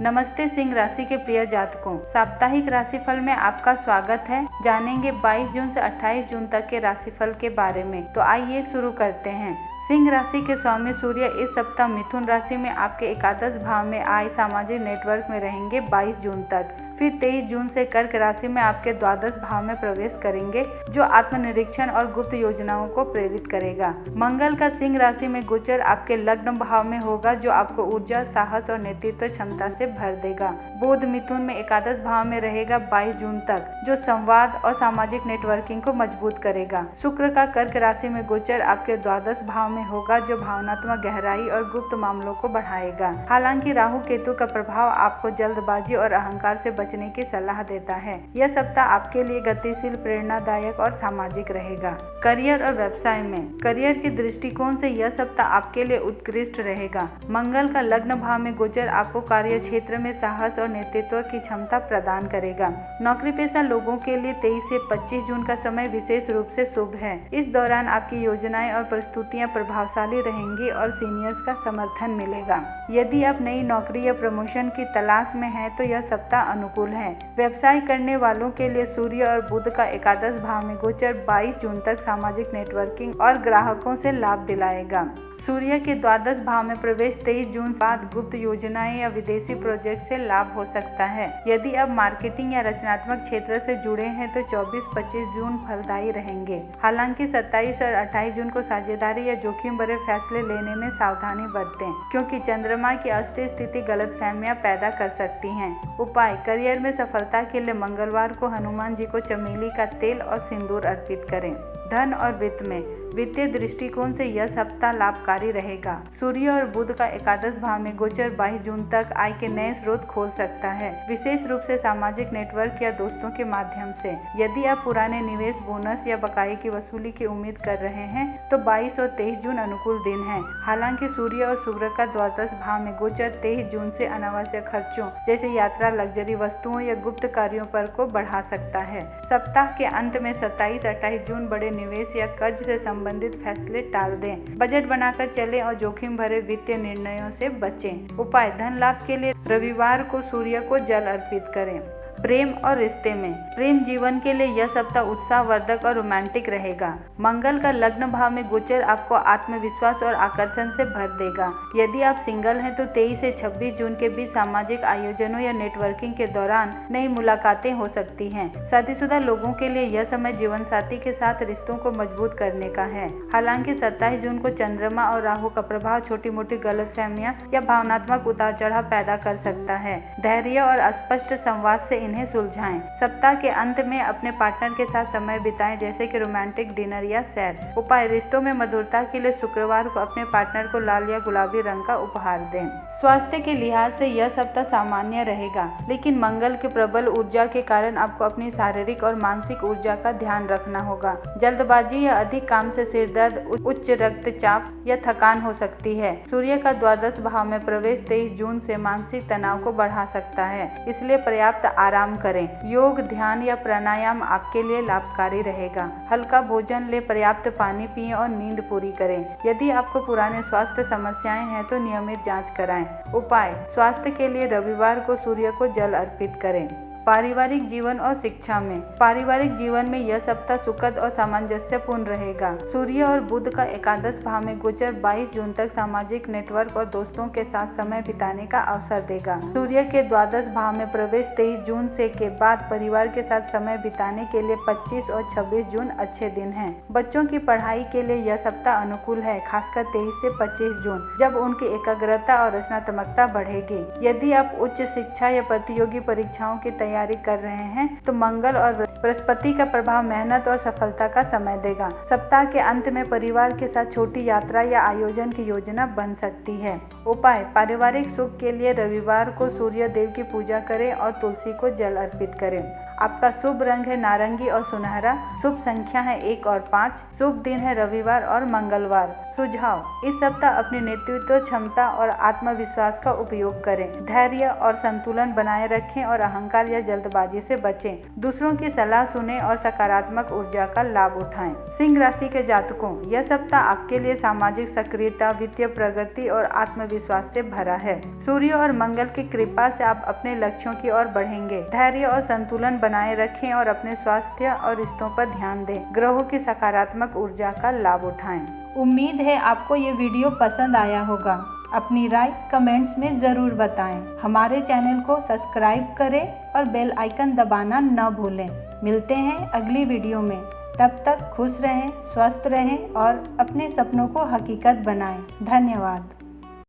नमस्ते सिंह राशि के प्रिय जातकों, साप्ताहिक राशिफल में आपका स्वागत है। जानेंगे 22 जून से 28 जून तक के राशिफल के बारे में। तो आइए शुरू करते हैं। सिंह राशि के स्वामी सूर्य इस सप्ताह मिथुन राशि में आपके एकादश भाव में आए सामाजिक नेटवर्क में रहेंगे 22 जून तक। फिर 23 जून से कर्क राशि में आपके द्वादश भाव में प्रवेश करेंगे, जो आत्मनिरीक्षण और गुप्त योजनाओं को प्रेरित करेगा। मंगल का सिंह राशि में गोचर आपके लग्न भाव में होगा, जो आपको ऊर्जा, साहस और नेतृत्व क्षमता से भर देगा। बुध मिथुन में एकादश भाव में रहेगा 22 जून तक, जो संवाद और सामाजिक नेटवर्किंग को मजबूत करेगा। शुक्र का कर्क राशि में गोचर आपके द्वादश भाव में होगा, जो भावनात्मक गहराई और गुप्त मामलों को बढ़ाएगा। हालांकि राहु केतु का प्रभाव आपको जल्दबाजी और अहंकार से बचने की सलाह देता है। यह सप्ताह आपके लिए गतिशील, प्रेरणादायक और सामाजिक रहेगा। करियर और व्यवसाय में करियर के दृष्टिकोण से यह सप्ताह आपके लिए उत्कृष्ट रहेगा। मंगल का लग्न भाव में गोचर आपको कार्य क्षेत्र में साहस और नेतृत्व की क्षमता प्रदान करेगा। नौकरी पेशा लोगों के लिए 23 से 25 जून का समय विशेष रूप से शुभ है। इस दौरान आपकी योजनाएं और प्रस्तुतियां प्रभावशाली रहेंगी और सीनियर्स का समर्थन मिलेगा। यदि आप नई नौकरी या प्रमोशन की तलाश में हैं, तो यह सप्ताह अनुकूल है। व्यवसाय करने वालों के लिए सूर्य और बुध का एकादश भाव में गोचर 22 जून तक सामाजिक नेटवर्किंग और ग्राहकों से लाभ दिलाएगा। सूर्य के द्वादश भाव में प्रवेश 23 जून बाद गुप्त योजनाएं या विदेशी प्रोजेक्ट से लाभ हो सकता है। यदि आप मार्केटिंग या रचनात्मक क्षेत्र से जुड़े हैं, तो 24-25 जून फलदायी रहेंगे। हालांकि 27 और 28 जून को साझेदारी या जोखिम भरे फैसले लेने में सावधानी बरतें, क्योंकि चंद्रमा की अस्थिर स्थिति गलतफहमियां पैदा कर सकती हैं। उपाय: करियर में सफलता के लिए मंगलवार को हनुमान जी को चमेली का तेल और सिंदूर अर्पित करें। धन और वित्त में वित्तीय दृष्टिकोण से यह सप्ताह लाभकारी रहेगा। सूर्य और बुध का एकादश भाव में गोचर 22 जून तक आय के नए स्रोत खोल सकता है, विशेष रूप से सामाजिक नेटवर्क या दोस्तों के माध्यम से। यदि आप पुराने निवेश, बोनस या बकाये की वसूली की उम्मीद कर रहे हैं, तो 22 और 23 जून अनुकूल दिन है। हालांकि सूर्य और शुक्र का द्वादश भाव में गोचर 23 जून से अनावश्यक खर्चों जैसे यात्रा, लग्जरी वस्तुओं या गुप्त कार्यों पर को बढ़ा सकता है। सप्ताह के अंत में 27-28 जून बड़े निवेश या कर्ज से संबंधित फैसले टाल दें। बजट बनाकर चलें और जोखिम भरे वित्तीय निर्णयों से बचें। उपाय: धन लाभ के लिए रविवार को सूर्य को जल अर्पित करें। प्रेम और रिश्ते में प्रेम जीवन के लिए यह सप्ताह उत्साहवर्धक और रोमांटिक रहेगा। मंगल का लग्न भाव में गोचर आपको आत्मविश्वास और आकर्षण से भर देगा। यदि आप सिंगल हैं, तो 23 से 26 जून के बीच सामाजिक आयोजनों या नेटवर्किंग के दौरान नई मुलाकातें हो सकती हैं। शादीशुदा लोगों के लिए यह समय जीवन साथी के साथ रिश्तों को मजबूत करने का है। हालांकि 27 जून को चंद्रमा और राहु का प्रभाव छोटी मोटी गलतफहमियां या भावनात्मक उतार चढ़ाव पैदा कर सकता है। धैर्य और स्पष्ट संवाद से इन्हें सुलझाएं। सप्ताह के अंत में अपने पार्टनर के साथ समय बिताएं, जैसे कि रोमांटिक डिनर या सैर। उपाय: रिश्तों में मधुरता के लिए शुक्रवार को अपने पार्टनर को लाल या गुलाबी रंग का उपहार दें। स्वास्थ्य के लिहाज से यह सप्ताह सामान्य रहेगा, लेकिन मंगल के प्रबल ऊर्जा के कारण आपको अपनी शारीरिक और मानसिक ऊर्जा का ध्यान रखना होगा। जल्दबाजी या अधिक काम से सिरदर्द, उच्च रक्तचाप या थकान हो सकती है। सूर्य का द्वादश भाव में प्रवेश 23 जून से मानसिक तनाव को बढ़ा सकता है, इसलिए पर्याप्त आराम करें। योग, ध्यान या प्राणायाम आपके लिए लाभकारी रहेगा। हल्का भोजन लें, पर्याप्त पानी पिएं और नींद पूरी करें। यदि आपको पुराने स्वास्थ्य समस्याएं हैं, तो नियमित जांच कराएं। उपाय: स्वास्थ्य के लिए रविवार को सूर्य को जल अर्पित करें। पारिवारिक जीवन और शिक्षा में पारिवारिक जीवन में यह सप्ताह सुखद और सामंजस्यपूर्ण रहेगा। सूर्य और बुध का एकादश भाव में गोचर 22 जून तक सामाजिक नेटवर्क और दोस्तों के साथ समय बिताने का अवसर देगा। सूर्य के द्वादश भाव में प्रवेश 23 जून से के बाद परिवार के साथ समय बिताने के लिए 25 और 26 जून अच्छे दिन हैं। बच्चों की पढ़ाई के लिए यह सप्ताह अनुकूल है, खासकर 23 से 25 जून, जब उनकी एकाग्रता और रचनात्मकता बढ़ेगी। यदि आप उच्च शिक्षा या प्रतियोगी परीक्षाओं की तैयारी कर रहे हैं, तो मंगल और बृहस्पति का प्रभाव मेहनत और सफलता का समय देगा। सप्ताह के अंत में परिवार के साथ छोटी यात्रा या आयोजन की योजना बन सकती है। उपाय: पारिवारिक सुख के लिए रविवार को सूर्य देव की पूजा करें और तुलसी को जल अर्पित करें। आपका शुभ रंग है नारंगी और सुनहरा। शुभ संख्या है 1 और 5। शुभ दिन है रविवार और मंगलवार। सुझाव: इस सप्ताह अपनी नेतृत्व क्षमता और आत्मविश्वास का उपयोग करें। धैर्य और संतुलन बनाए रखें और अहंकार या जल्दबाजी से बचें। दूसरों की सलाह सलाह सुने और सकारात्मक ऊर्जा का लाभ उठाएं। सिंह राशि के जातकों, यह सप्ताह आपके लिए सामाजिक सक्रियता, वित्तीय प्रगति और आत्मविश्वास से भरा है। सूर्य और मंगल की कृपा से आप अपने लक्ष्यों की ओर बढ़ेंगे। धैर्य और संतुलन बनाए रखें और अपने स्वास्थ्य और रिश्तों पर ध्यान दें। ग्रहों की सकारात्मक ऊर्जा का लाभ उठाएं। उम्मीद है आपको ये वीडियो पसंद आया होगा। अपनी राय कमेंट्स में ज़रूर बताएं। हमारे चैनल को सब्सक्राइब करें और बेल आइकन दबाना न भूलें। मिलते हैं अगली वीडियो में। तब तक खुश रहें, स्वस्थ रहें और अपने सपनों को हकीकत बनाएं। धन्यवाद।